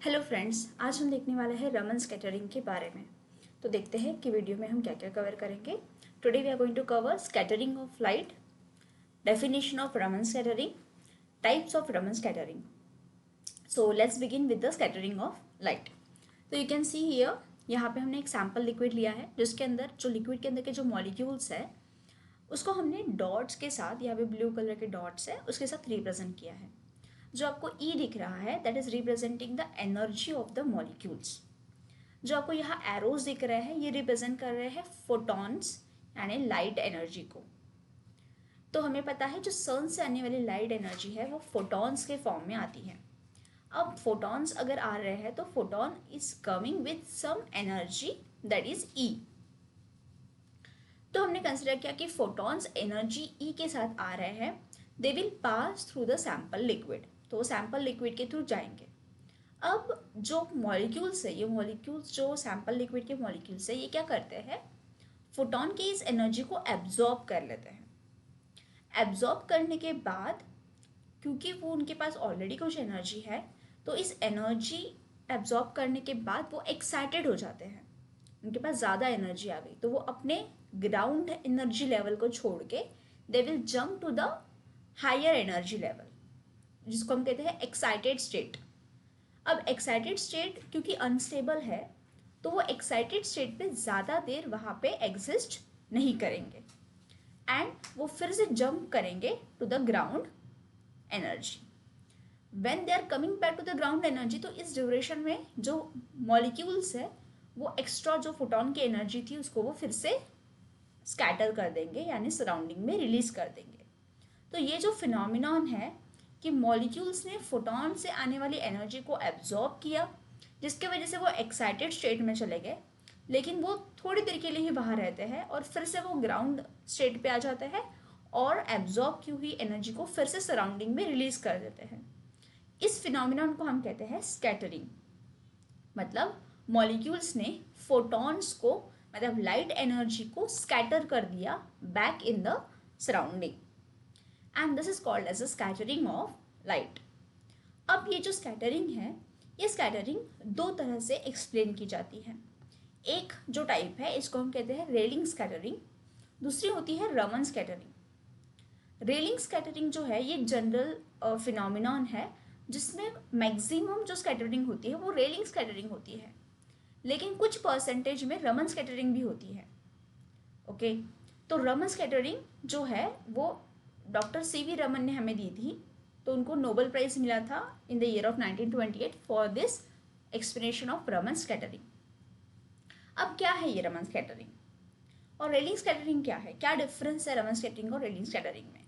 Hello friends, आज हम देखने वाले हैं रमन स्कैटरिंग के बारे में। तो देखते हैं कि वीडियो में हम क्या क्या कवर करेंगे। Today we are going to cover scattering of light, definition of Raman scattering, types of Raman scattering. So let's begin with the scattering of light. तो यू कैन सी हियर, यहाँ पे हमने एक सैम्पल लिक्विड लिया है जिसके अंदर जो लिक्विड के अंदर के जो मॉलिक्यूल्स है उसको हमने डॉट्स के साथ, यहाँ पे ब्लू कलर के डॉट्स है उसके साथ रिप्रेजेंट किया है। जो आपको ई दिख रहा है that is representing the energy of the molecules. जो आपको यहाँ एरोज दिख रहे हैं ये रिप्रेजेंट कर रहे हैं फोटॉन्स यानी लाइट एनर्जी को। तो हमें पता है जो सन से आने वाली लाइट एनर्जी है वो फोटॉन्स के फॉर्म में आती है। अब फोटॉन्स अगर आ रहे हैं तो photon is coming with some energy that is E. तो हमने कंसिडर किया कि फोटॉन्स एनर्जी ई के साथ आ रहे हैं, they will pass through the sample liquid. तो वो सैम्पल लिक्विड के थ्रू जाएंगे। अब जो मॉलिक्यूल्स है, ये मॉलिक्यूल्स जो सैम्पल लिक्विड के मॉलिक्यूल्स है ये क्या करते हैं, फोटॉन की इस एनर्जी को एब्जॉर्ब कर लेते हैं। एब्जॉर्ब करने के बाद क्योंकि वो उनके पास ऑलरेडी कुछ एनर्जी है तो इस एनर्जी एब्जॉर्ब करने के बाद वो एक्साइटेड हो जाते हैं, उनके पास ज़्यादा एनर्जी आ गई तो वो अपने ग्राउंड एनर्जी लेवल को छोड़ के they will jump to the higher energy level जिसको हम कहते हैं एक्साइटेड स्टेट। अब एक्साइटेड स्टेट क्योंकि अनस्टेबल है तो वो एक्साइटेड स्टेट पे ज़्यादा देर वहाँ पे एग्जिस्ट नहीं करेंगे एंड वो फिर से जंप करेंगे to the ground energy. When they are coming back to the ground energy तो इस ड्यूरेशन में जो मॉलिक्यूल्स है वो एक्स्ट्रा जो फोटॉन की एनर्जी थी उसको वो फिर से स्कैटर कर देंगे यानी सराउंडिंग में रिलीज कर देंगे। तो ये जो फिनोमिनॉन है कि मॉलिक्यूल्स ने फोटॉन से आने वाली एनर्जी को एब्जॉर्ब किया जिसके वजह से वो एक्साइटेड स्टेट में चले गए, लेकिन वो थोड़ी देर के लिए ही बाहर रहते हैं और फिर से वो ग्राउंड स्टेट पे आ जाते हैं और एब्जॉर्ब की हुई एनर्जी को फिर से सराउंडिंग में रिलीज कर देते हैं। इस फिनोमिनॉन को हम कहते हैं स्कैटरिंग। मतलब मॉलिक्यूल्स ने फोटॉन्स को, मतलब लाइट एनर्जी को स्कैटर कर दिया back in the surrounding and this is called as a scattering of light. अब ये जो स्कैटरिंग है ये स्कैटरिंग दो तरह से एक्सप्लेन की जाती है। एक जो टाइप है इसको हम कहते हैं रेलिंग स्कैटरिंग, दूसरी होती है रमन स्कैटरिंग। रेलिंग स्कैटरिंग जो है ये जनरल फिनोमिनॉन है जिसमें मैक्सिमम जो स्कैटरिंग होती है वो रेलिंग स्कैटरिंग होती है, लेकिन कुछ परसेंटेज में रमन स्कैटरिंग भी होती है। ओके, तो रमन स्कैटरिंग जो है वो डॉक्टर सीवी रमन ने हमें दी थी, तो उनको नोबेल प्राइज मिला था in the year of 1928 for this explanation of Raman scattering. अब क्या है ये रमन स्कैटरिंग और रेलिंग स्कैटरिंग क्या है, क्या डिफरेंस है रमन स्कैटरिंग और रेलिंग स्कैटरिंग में।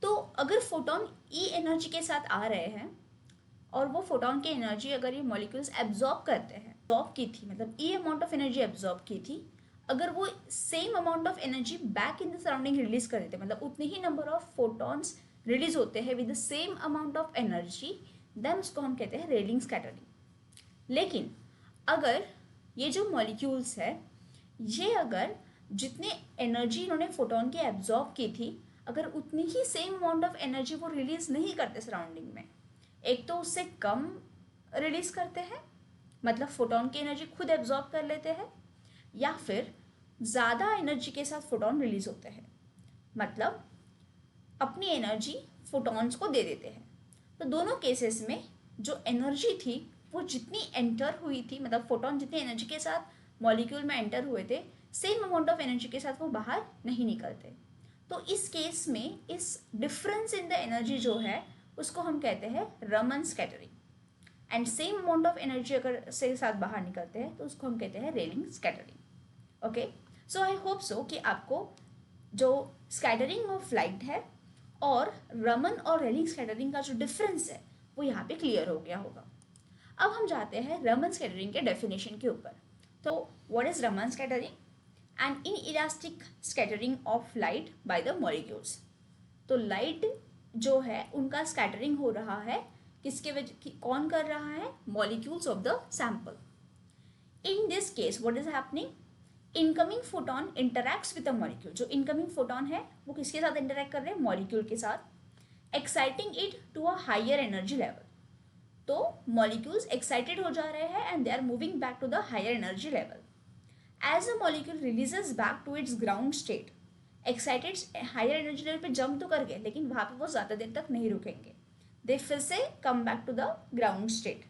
तो अगर फोटॉन ई एनर्जी के साथ आ रहे हैं और वो फोटॉन की एनर्जी अगर ये मॉलिक्यूल्स एब्जॉर्ब करते हैं, एब्जॉर्ब की थी मतलब E amount of energy absorb की थी, अगर वो same amount of energy back in the surrounding release कर देते मतलब उतने ही नंबर ऑफ फोटॉन्स रिलीज होते हैं with the same amount of energy, then उसको हम कहते हैं रेलिंग स्कैटरिंग। लेकिन अगर ये जो मॉलिक्यूल्स है ये अगर जितने एनर्जी इन्होंने फोटॉन की एब्जॉर्ब की थी अगर उतनी ही सेम अमाउंट ऑफ एनर्जी वो रिलीज नहीं करते सराउंडिंग में, एक तो उससे कम रिलीज करते हैं मतलब फोटॉन की एनर्जी खुद एब्जॉर्ब कर लेते हैं, या फिर ज़्यादा एनर्जी के साथ फोटॉन रिलीज होते हैं मतलब अपनी एनर्जी फोटॉन्स को दे देते हैं। तो दोनों केसेस में जो एनर्जी थी वो जितनी एंटर हुई थी मतलब फोटॉन जितनी एनर्जी के साथ मॉलिक्यूल में एंटर हुए थे सेम अमाउंट ऑफ एनर्जी के साथ वो बाहर नहीं निकलते। तो इस केस में इस डिफरेंस इन द एनर्जी जो है उसको हम कहते हैं Raman scattering, and same amount of energy अगर से साथ बाहर निकलते हैं तो उसको हम कहते हैं railing scattering. Okay, so I hope so कि आपको जो स्कैटरिंग ऑफ लाइट है और रमन और रेलिंग स्कैटरिंग का जो डिफरेंस है वो यहाँ पे क्लियर हो गया होगा। अब हम जाते हैं रमन स्कैटरिंग के डेफिनेशन के ऊपर। तो what is Raman scattering? And inelastic scattering of light by the molecules. तो लाइट जो है उनका स्कैटरिंग हो रहा है किसके वजह, कौन कर रहा है, molecules of the sample. In this case what is happening, incoming photon interacts with the molecule. जो इनकमिंग फोटॉन है वो किसके साथ इंटरैक्ट कर रहे हैं, मॉलिक्यूल के साथ, exciting it to a higher energy level. तो मॉलिक्यूल्स एक्साइटेड हो जा रहे हैं and they are moving back to the higher energy level. As a molecule releases back to its ground state, excited higher energy level पे jump तो कर गए लेकिन वहाँ पे वो ज़्यादा देर तक नहीं रुकेंगे. दे फिर से come back to the ground state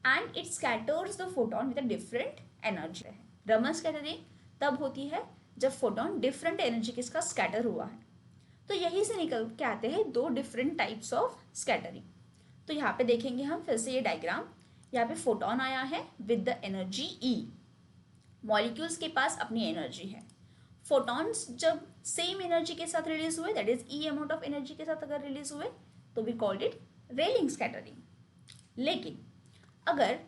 and it scatters the photon with a different energy. Raman scattering तब होती है जब फोटोन डिफरेंट एनर्जी के साथ स्कैटर हुआ है. तो यहीं से निकल के आते हैं दो डिफरेंट टाइप्स ऑफ स्कैटरिंग. तो यहाँ पे देखेंगे हम फिर से ये डायग्राम. यहाँ पे फोटोन आया है with the energy E. Molecules के पास अपनी एनर्जी है. फोटॉन्स जब सेम एनर्जी के साथ रिलीज हुए, that is E amount of energy के साथ अगर रिलीज हुए, तो वी कॉल्ड इट रेलिंग स्कैटरिंग. लेकिन अगर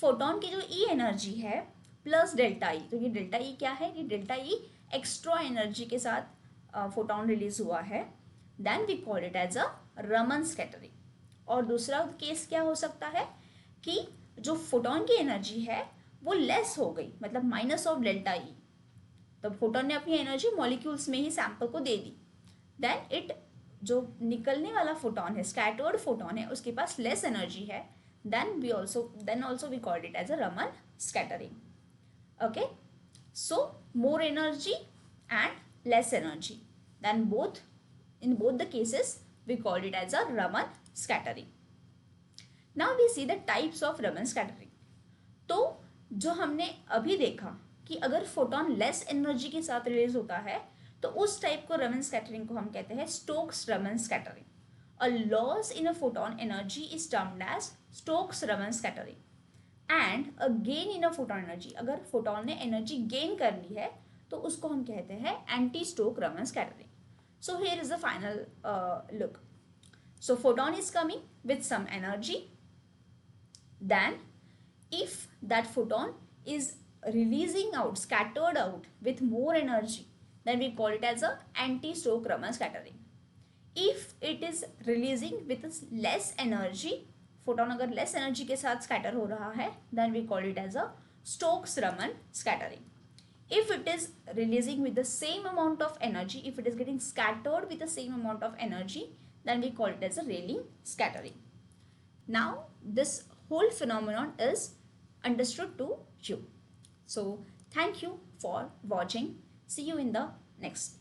फोटोन की जो ई एनर्जी है प्लस डेल्टा ई, तो ये डेल्टा ई क्या है, ये डेल्टा ई एक्स्ट्रा एनर्जी के साथ फोटोन रिलीज हुआ है, then we call it as a Raman scattering. और दूसरा केस क्या हो सकता है कि जो फोटोन की एनर्जी है वो लेस हो गई, मतलब माइनस ऑफ डेल्टा ई. तो फोटोन ने अपनी एनर्जी मॉलिक्यूल्स में ही सैंपल को दे दी, देन इट जो निकलने वाला फोटोन है, स्कैटर्ड फोटोन है, उसके पास लेस एनर्जी है, then also we called it as a Raman scattering. Okay, so more energy and less energy, then in both the cases we called it as a Raman scattering. Now we see the types of Raman scattering. तो जो हमने अभी देखा कि अगर photon less energy के साथ release होता है तो उस टाइप को रमन स्कैटरिंग को हम कहते हैं Stokes Raman scattering. A loss in a photon energy is termed as Stokes-Raman scattering. And a gain in a photon energy, अगर फोटोन ने एनर्जी गेन कर ली है तो उसको हम कहते हैं anti Stoke Raman scattering. So here is the final look. So photon is coming with some energy, then if that photon is releasing out, scattered out with more energy, then we call it as a anti-Stokes Raman scattering. If it is releasing with less energy, photon अगर less energy के साथ scatter हो रहा है, then we call it as a Stokes Raman scattering. If it is releasing with the same amount of energy, if it is getting scattered with the same amount of energy, then we call it as a Rayleigh scattering. Now this whole phenomenon is understood to you. So thank you for watching. See you in the next